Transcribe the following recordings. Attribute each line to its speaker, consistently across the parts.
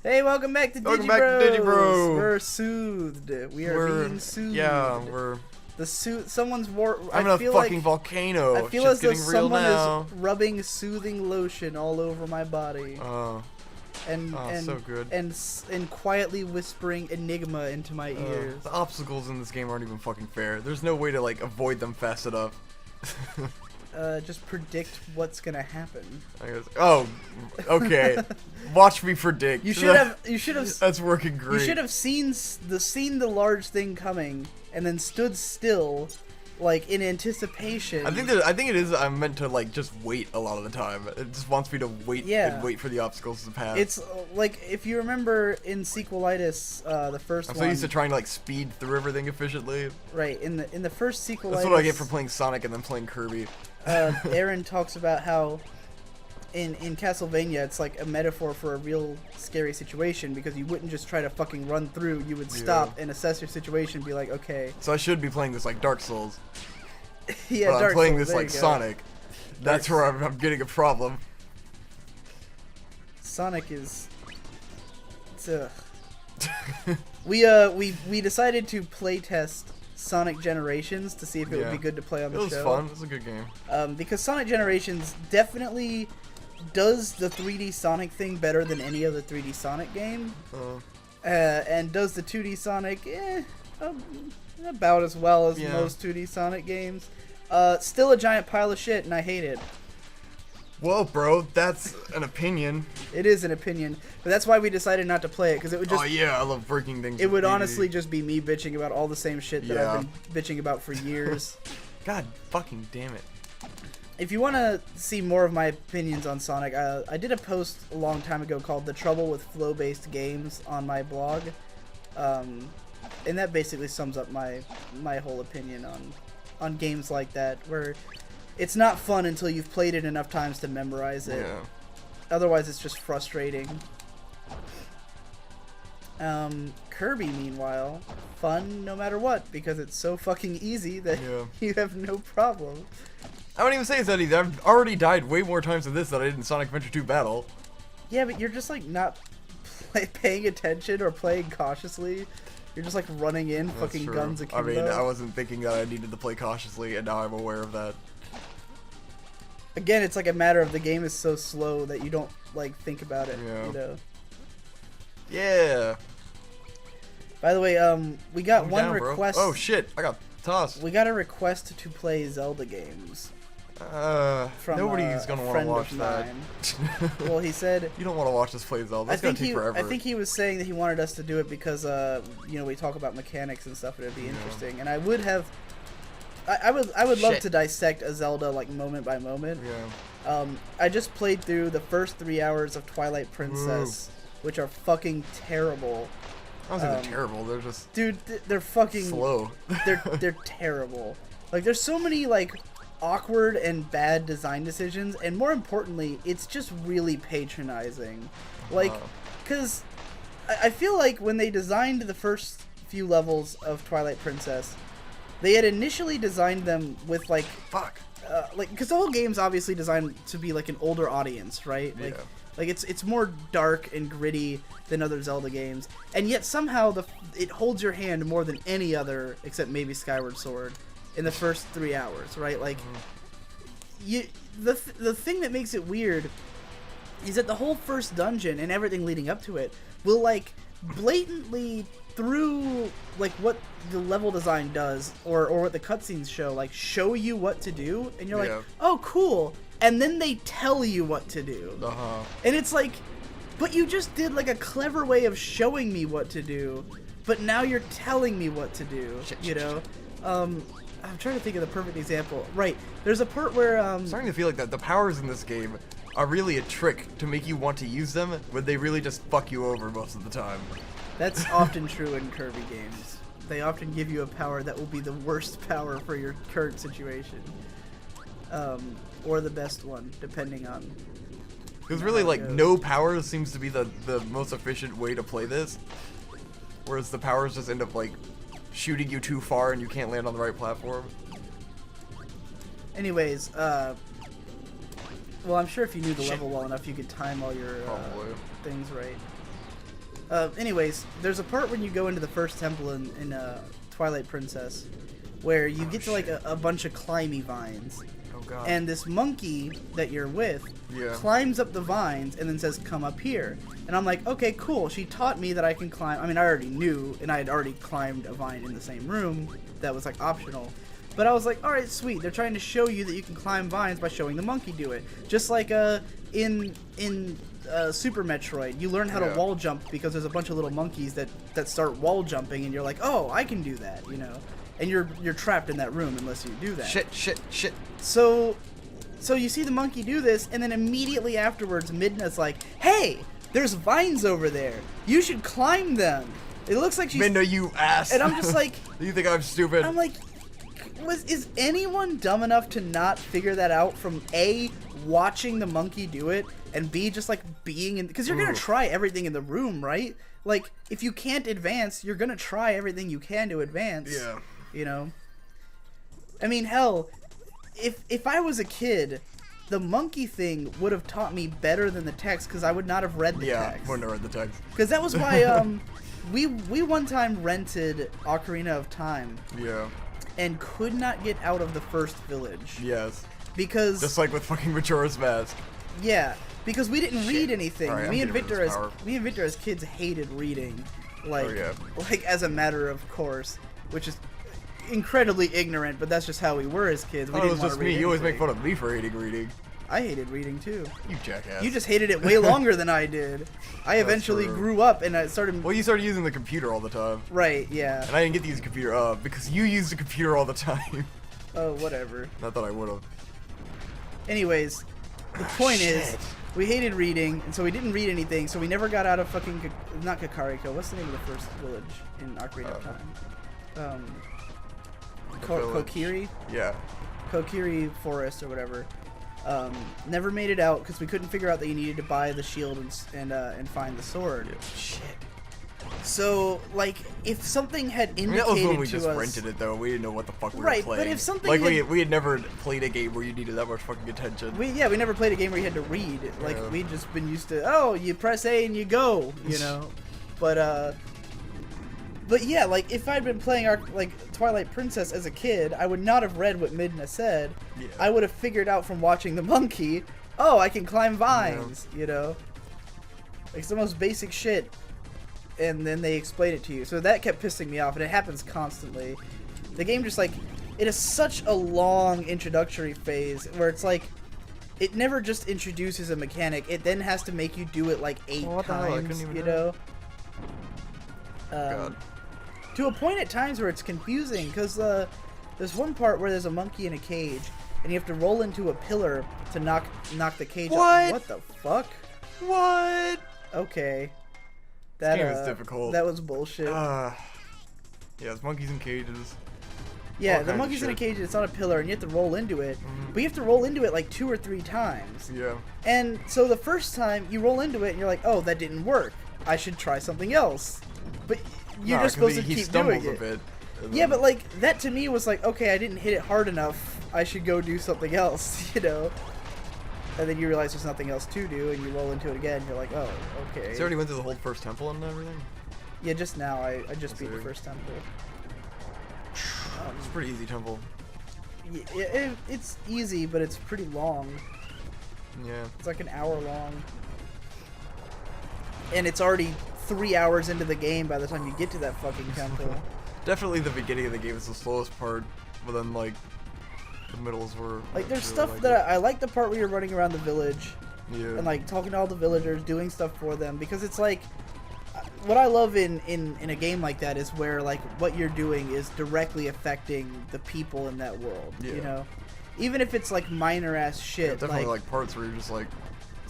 Speaker 1: Hey, welcome back to Digibro.
Speaker 2: Welcome back to Digibro.
Speaker 1: We're soothed. We're being soothed.
Speaker 2: Yeah, we're.
Speaker 1: The someone's war.
Speaker 2: I'm in a fucking volcano.
Speaker 1: I feel
Speaker 2: Shit's
Speaker 1: as though
Speaker 2: getting real
Speaker 1: someone
Speaker 2: now.
Speaker 1: is rubbing soothing lotion all over my body. And
Speaker 2: so good.
Speaker 1: And quietly whispering enigma into my ears.
Speaker 2: The obstacles in this game aren't even fucking fair. There's no way to like avoid them fast enough.
Speaker 1: Just predict what's gonna happen.
Speaker 2: I guess. Oh, okay. Watch me predict.
Speaker 1: You should have. You should have.
Speaker 2: That's working great.
Speaker 1: You should have seen the large thing coming and then stood still, like in anticipation.
Speaker 2: I think it is. I'm meant to like just wait a lot of the time. It just wants me to wait and wait for the obstacles to pass.
Speaker 1: It's like if you remember in Sequelitis, the first one.
Speaker 2: I'm so used to trying to like speed through everything efficiently.
Speaker 1: Right. In the first Sequelitis.
Speaker 2: That's what I get for playing Sonic and then playing Kirby.
Speaker 1: Aaron talks about how in Castlevania it's like a metaphor for a real scary situation because you wouldn't just try to fucking run through. You would stop and assess your situation and be like, okay.
Speaker 2: So I should be playing this like Dark Souls.
Speaker 1: Yeah,
Speaker 2: but
Speaker 1: Dark
Speaker 2: I'm playing
Speaker 1: Souls,
Speaker 2: this like Sonic. That's where I'm getting a problem.
Speaker 1: Sonic is. We decided to play test Sonic Generations to see if it would be good to play on the show.
Speaker 2: It was fun. It was a good game.
Speaker 1: Because Sonic Generations definitely does the 3D Sonic thing better than any other 3D Sonic game. And does the 2D Sonic about as well as most 2D Sonic games. Still a giant pile of shit, and I hate it.
Speaker 2: Whoa, bro, that's an opinion.
Speaker 1: It is an opinion, but that's why we decided not to play it, because it would just...
Speaker 2: Oh yeah, I love breaking things.
Speaker 1: It would honestly just be me bitching about all the same shit that I've been bitching about for years.
Speaker 2: God fucking damn it.
Speaker 1: If you want to see more of my opinions on Sonic, I did a post a long time ago called The Trouble with Flow-Based Games on my blog. And that basically sums up my whole opinion on games like that, where it's not fun until you've played it enough times to memorize it.
Speaker 2: Yeah.
Speaker 1: Otherwise, it's just frustrating. Kirby, meanwhile, fun no matter what, because it's so fucking easy that you have no problem.
Speaker 2: I wouldn't even say it's that easy. I've already died way more times in this than I did in Sonic Adventure 2 Battle.
Speaker 1: Yeah, but you're just like not paying attention or playing cautiously. You're just like running in, fucking guns akimbo.
Speaker 2: I mean, I wasn't thinking that I needed to play cautiously, and now I'm aware of that.
Speaker 1: Again, it's like a matter of the game is so slow that you don't like think about it. You know.
Speaker 2: Yeah.
Speaker 1: By the way, we got one request.
Speaker 2: Oh shit! I got tossed.
Speaker 1: We got a request to play Zelda games. From
Speaker 2: nobody's gonna want to watch that.
Speaker 1: Well, he said
Speaker 2: you don't want to watch us play Zelda. It's gonna take forever.
Speaker 1: I think he was saying that he wanted us to do it because you know, we talk about mechanics and stuff, and it'd be interesting. And I would have. I would love to dissect a Zelda like moment by moment.
Speaker 2: Yeah.
Speaker 1: I just played through the first 3 hours of Twilight Princess, which are fucking terrible.
Speaker 2: I don't think they're terrible. They're just
Speaker 1: they're fucking
Speaker 2: slow.
Speaker 1: they're terrible. Like there's so many like awkward and bad design decisions, and more importantly, it's just really patronizing. Like, cause I feel like when they designed the first few levels of Twilight Princess, they had initially designed them with like like because the whole game's obviously designed to be like an older audience, right? Like it's more dark and gritty than other Zelda games, and yet somehow it holds your hand more than any other, except maybe Skyward Sword, in the first 3 hours, right? Like the thing that makes it weird is that the whole first dungeon and everything leading up to it will like blatantly through like what the level design does or what the cutscenes show you what to do, and you're like, oh cool, and then they tell you what to do. And it's like, but you just did like a clever way of showing me what to do, but now you're telling me what to do. You know, I'm trying to think of the perfect example. Right, there's a part where
Speaker 2: I'm starting to feel like that the powers in this game are really a trick to make you want to use them, when they really just fuck you over most of the time.
Speaker 1: That's often true in Kirby games. They often give you a power that will be the worst power for your current situation. Or the best one, depending on...
Speaker 2: Because really, like, no power seems to be the most efficient way to play this. Whereas the powers just end up, like, shooting you too far and you can't land on the right platform.
Speaker 1: Anyways, well, I'm sure if you knew the level well enough, you could time all your things right. Anyways, there's a part when you go into the first temple in Twilight Princess where you get to like a bunch of climby vines.
Speaker 2: Oh god.
Speaker 1: And this monkey that you're with climbs up the vines and then says, "Come up here." And I'm like, okay, cool. She taught me that I can climb. I mean, I already knew, and I had already climbed a vine in the same room that was like optional. But I was like, all right, sweet. They're trying to show you that you can climb vines by showing the monkey do it. Just like in Super Metroid, you learn how to wall jump because there's a bunch of little monkeys that start wall jumping, and you're like, oh, I can do that, you know. And you're trapped in that room unless you do that.
Speaker 2: Shit.
Speaker 1: So you see the monkey do this, and then immediately afterwards, Midna's like, hey, there's vines over there. You should climb them. It looks like she's...
Speaker 2: Midna, you ass.
Speaker 1: And I'm just like...
Speaker 2: You think I'm stupid?
Speaker 1: I'm like, is anyone dumb enough to not figure that out from A, watching the monkey do it, and B, just like being in... Because you're going to try everything in the room, right? Like, if you can't advance, you're going to try everything you can to advance.
Speaker 2: Yeah.
Speaker 1: You know? I mean, hell, if I was a kid, the monkey thing would have taught me better than the text because I would not have read the text.
Speaker 2: Yeah, wouldn't have read the text.
Speaker 1: Because that was why we one time rented Ocarina of Time.
Speaker 2: Yeah.
Speaker 1: And could not get out of the first village.
Speaker 2: Yes.
Speaker 1: Because... Just
Speaker 2: like with fucking Majora's Mask.
Speaker 1: Yeah. Because we didn't read anything.
Speaker 2: Right,
Speaker 1: me and Victor as kids hated reading. Like, like as a matter of course. Which is incredibly ignorant, but that's just how we were as kids. We didn't want to read anything.
Speaker 2: You always make fun of me for hating reading.
Speaker 1: I hated reading too.
Speaker 2: You jackass.
Speaker 1: You just hated it way longer than I did. I eventually grew up and I started...
Speaker 2: Well, you started using the computer all the time.
Speaker 1: Right, yeah.
Speaker 2: And I didn't get to use the computer because you used the computer all the time.
Speaker 1: Oh, whatever.
Speaker 2: Not that I would have.
Speaker 1: Anyways, the point is, we hated reading, and so we didn't read anything, so we never got out of fucking... Not Kakariko. What's the name of the first village in Ocarina of Time? Kokiri?
Speaker 2: Yeah.
Speaker 1: Kokiri Forest or whatever. Never made it out because we couldn't figure out that you needed to buy the shield and find the sword.
Speaker 2: Yeah. Shit.
Speaker 1: So, like, if something had indicated
Speaker 2: that was when we
Speaker 1: to
Speaker 2: just
Speaker 1: us...
Speaker 2: rented it, though. We didn't know what the fuck we were playing.
Speaker 1: But if something
Speaker 2: like, we had never played a game where you needed that much fucking attention.
Speaker 1: We never played a game where you had to read. Like, we'd just been used to, oh, you press A and you go, you know? But yeah, like, if I'd been playing Twilight Princess as a kid, I would not have read what Midna said. Yeah. I would have figured out from watching the monkey, oh, I can climb vines, you know? Like, it's the most basic shit. And then they explain it to you. So that kept pissing me off, and it happens constantly. The game just, like, it is such a long introductory phase where it's like, it never just introduces a mechanic, it then has to make you do it like 8 times, you know?
Speaker 2: God.
Speaker 1: To a point at times where it's confusing, because there's one part where there's a monkey in a cage, and you have to roll into a pillar to knock the cage off. What the fuck?
Speaker 2: What?
Speaker 1: Okay.
Speaker 2: This game is difficult.
Speaker 1: That was bullshit.
Speaker 2: Yeah, it's monkeys in cages.
Speaker 1: Yeah, the monkey's in a cage, it's on a pillar, and you have to roll into it. But you have to roll into it like 2 or 3 times.
Speaker 2: Yeah.
Speaker 1: And so the first time, you roll into it, and you're like, oh, that didn't work. I should try something else. But you're just supposed to keep doing it. A bit, yeah, but like, that to me was like, okay, I didn't hit it hard enough. I should go do something else, you know? And then you realize there's nothing else to do, and you roll into it again, and you're like, oh, okay.
Speaker 2: So you already went through the whole first temple and everything?
Speaker 1: Yeah, just now. I just beat the first temple.
Speaker 2: It's a pretty easy temple.
Speaker 1: Yeah, it's easy, but it's pretty long.
Speaker 2: Yeah.
Speaker 1: It's like an hour long. And it's already 3 hours into the game by the time you get to that fucking temple.
Speaker 2: Definitely the beginning of the game is the slowest part, but then, like, the middles were...
Speaker 1: Like, there's stuff that I like the part where you're running around the village. Yeah. And, like, talking to all the villagers, doing stuff for them, because it's like... What I love in a game like that is where, like, what you're doing is directly affecting the people in that world, you know? Even if it's, like, minor-ass shit.
Speaker 2: Yeah, definitely, like, parts where you're just, like...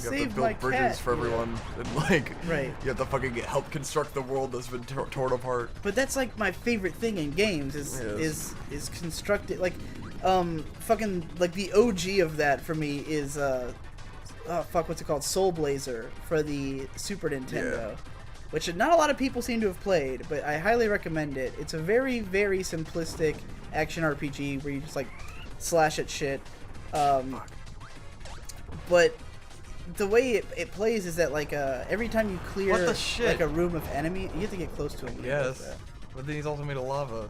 Speaker 2: You have to build bridges for everyone, and, like... Right. You have to fucking help construct the world that's been torn apart.
Speaker 1: But that's, like, my favorite thing in games, is constructed... Like, fucking... Like, the OG of that, for me, is, oh, fuck, what's it called? Soul Blazer for the Super Nintendo. Yeah. Which not a lot of people seem to have played, but I highly recommend it. It's a very, very simplistic action RPG where you just, like, slash at shit. But the way it plays is that like every time you clear
Speaker 2: What the shit?
Speaker 1: like a room of enemy, you have to get close to him.
Speaker 2: Yes, but then he's also made of lava.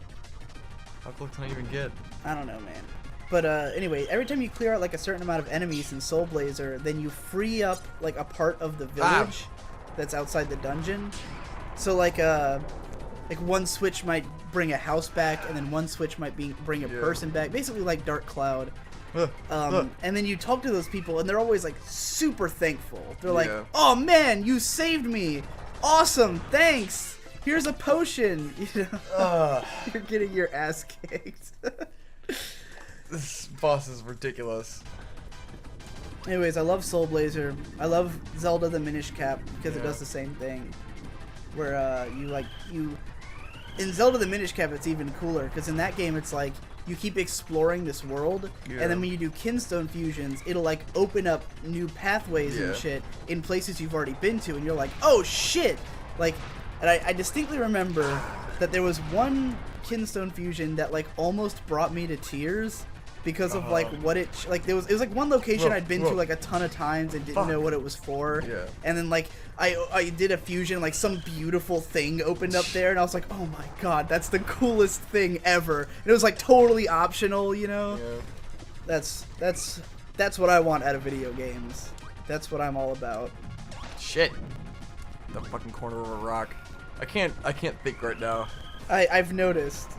Speaker 2: How close can I even get?
Speaker 1: I don't know, man. But anyway, every time you clear out like a certain amount of enemies in Soul Blazer, then you free up like a part of the village that's outside the dungeon. So like one switch might bring a house back, and then one switch might bring a person back. Basically like Dark Cloud. And then you talk to those people, and they're always like super thankful. They're like, "Oh man, you saved me! Awesome, thanks. Here's a potion." You know, you're getting your ass kicked.
Speaker 2: This boss is ridiculous.
Speaker 1: Anyways, I love Soul Blazer. I love Zelda the Minish Cap because it does the same thing. Where in Zelda the Minish Cap, it's even cooler because in that game it's like you keep exploring this world, and then when you do Kinstone fusions, it'll like open up new pathways and shit in places you've already been to, and you're like, oh shit! Like, and I distinctly remember that there was one Kinstone fusion that like almost brought me to tears. Because of like what it was like one location I'd been to like a ton of times and didn't know what it was for. Yeah. And then like I did a fusion, like some beautiful thing opened up there, and I was like, oh my god, that's the coolest thing ever. And it was like totally optional, you know. Yeah. That's what I want out of video games. That's what I'm all about.
Speaker 2: Shit. The fucking corner of a rock. I can't think right now.
Speaker 1: I've noticed.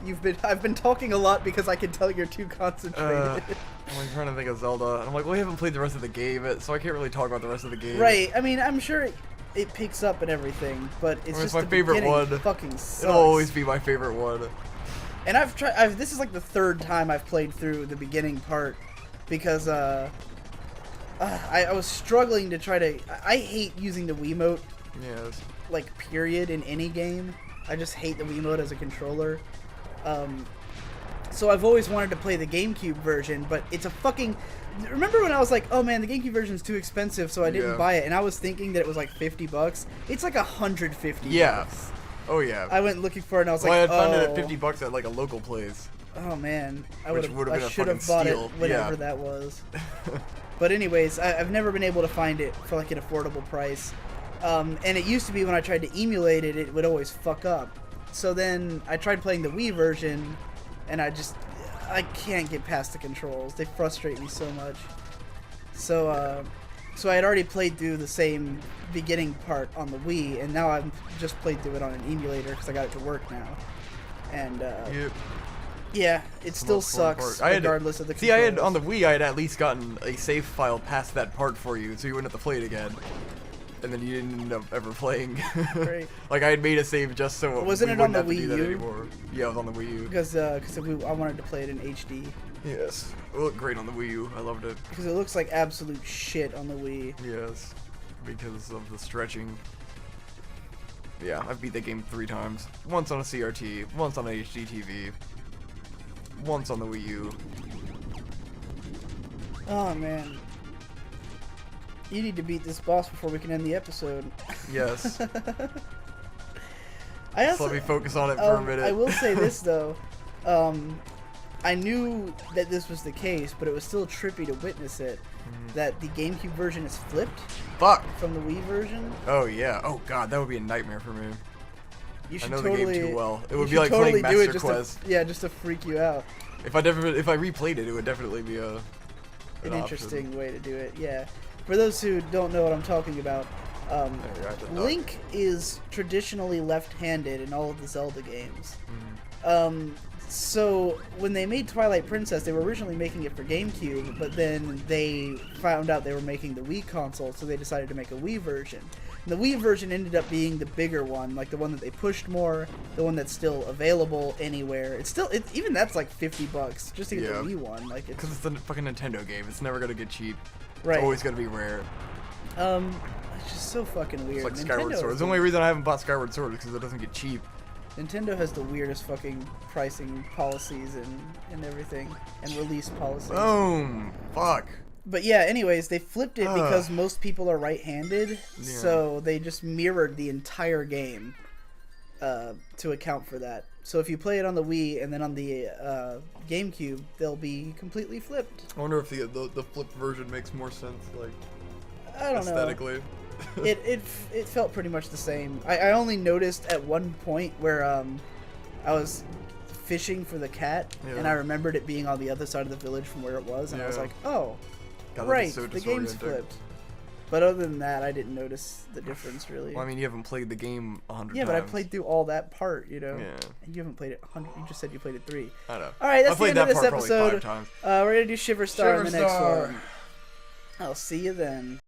Speaker 1: I've been talking a lot because I can tell you're too concentrated.
Speaker 2: I'm like trying to think of Zelda, and I'm like, well, we haven't played the rest of the game, so I can't really talk about the rest of the game.
Speaker 1: Right. I mean, I'm sure it picks up and everything, but it's just
Speaker 2: my favorite one.
Speaker 1: Fucking sucks.
Speaker 2: It'll always be my favorite one.
Speaker 1: And this is like the third time I've played through the beginning part because I was struggling to try to. I hate using the Wiimote.
Speaker 2: Yes.
Speaker 1: Like period in any game. I just hate the Wiimote as a controller. So I've always wanted to play the GameCube version, but it's a fucking... Remember when I was like, oh man, the GameCube version's too expensive, so I didn't buy it, and I was thinking that it was like $50. It's like $150.
Speaker 2: Yeah. Oh yeah.
Speaker 1: I went looking for it, and I was
Speaker 2: I had found it at
Speaker 1: $50
Speaker 2: $50 at like a local place.
Speaker 1: Oh man, I
Speaker 2: should have
Speaker 1: bought it whatever that was. But anyways, I've never been able to find it for like an affordable price. And it used to be when I tried to emulate it, it would always fuck up. So then I tried playing the Wii version, and I can't get past the controls. They frustrate me so much. So I had already played through the same beginning part on the Wii, and now I've just played through it on an emulator because I got it to work now. And yeah, it still sucks regardless of the controls.
Speaker 2: See, I had on the Wii, I had at least gotten a save file past that part for you, so you wouldn't have to play it again. And then you didn't end up ever playing.
Speaker 1: Right.
Speaker 2: Like I had made a save just so
Speaker 1: wasn't it on the Wii U?
Speaker 2: Anymore. Yeah, it was on the Wii U.
Speaker 1: Because I wanted to play it in HD.
Speaker 2: Yes, it looked great on the Wii U. I loved it.
Speaker 1: Because it looks like absolute shit on the Wii.
Speaker 2: Yes, because of the stretching. Yeah, I've beat that game 3 times. Once on a CRT, once on a HD TV, once on the Wii U.
Speaker 1: Oh man. You need to beat this boss before we can end the episode.
Speaker 2: Yes.
Speaker 1: Let
Speaker 2: me focus on it for a minute.
Speaker 1: I will say this though. I knew that this was the case, but it was still trippy to witness it. That the GameCube version is flipped.
Speaker 2: Fuck.
Speaker 1: From the Wii version.
Speaker 2: Oh yeah. Oh god, that would be a nightmare for me.
Speaker 1: You should
Speaker 2: I know
Speaker 1: totally,
Speaker 2: the game too well. It would be like
Speaker 1: totally
Speaker 2: playing Master Quest.
Speaker 1: Just to freak you out.
Speaker 2: If I replayed it, it would definitely be an
Speaker 1: interesting way to do it. Yeah. For those who don't know what I'm talking about, Link is traditionally left-handed in all of the Zelda games. So when they made Twilight Princess, they were originally making it for GameCube, but then they found out they were making the Wii console, so they decided to make a Wii version. And the Wii version ended up being the bigger one, like the one that they pushed more, the one that's still available anywhere. Even that's like $50 just to get the Wii one. Like
Speaker 2: because it's a fucking Nintendo game. It's never gonna get cheap.
Speaker 1: Right.
Speaker 2: It's always gonna be rare.
Speaker 1: It's just so fucking weird.
Speaker 2: It's like Skyward Sword. It's the only reason I haven't bought Skyward Sword is because it doesn't get cheap.
Speaker 1: Nintendo has the weirdest fucking pricing policies and everything, and release policies.
Speaker 2: Boom! Fuck.
Speaker 1: But yeah, anyways, they flipped it because most people are right-handed, so they just mirrored the entire game to account for that. So if you play it on the Wii and then on the GameCube, they'll be completely flipped.
Speaker 2: I wonder if the flipped version makes more sense. Like,
Speaker 1: I don't know.
Speaker 2: Aesthetically.
Speaker 1: It felt pretty much the same. I only noticed at one point where I was fishing for the cat, and I remembered it being on the other side of the village from where it was, and I was like, oh, right,
Speaker 2: so
Speaker 1: the game's flipped. But other than that, I didn't notice the difference, really.
Speaker 2: Well, I mean, you haven't played the game 100 times.
Speaker 1: Yeah, but I played through all that part, you know?
Speaker 2: Yeah.
Speaker 1: And you haven't played it 100. You just said you played it 3.
Speaker 2: I know.
Speaker 1: All right, that's the
Speaker 2: played
Speaker 1: end of
Speaker 2: that
Speaker 1: this
Speaker 2: part
Speaker 1: episode.
Speaker 2: probably 5 times.
Speaker 1: We're going to do Shiver Star in the next
Speaker 2: Star.
Speaker 1: one. I'll see you then.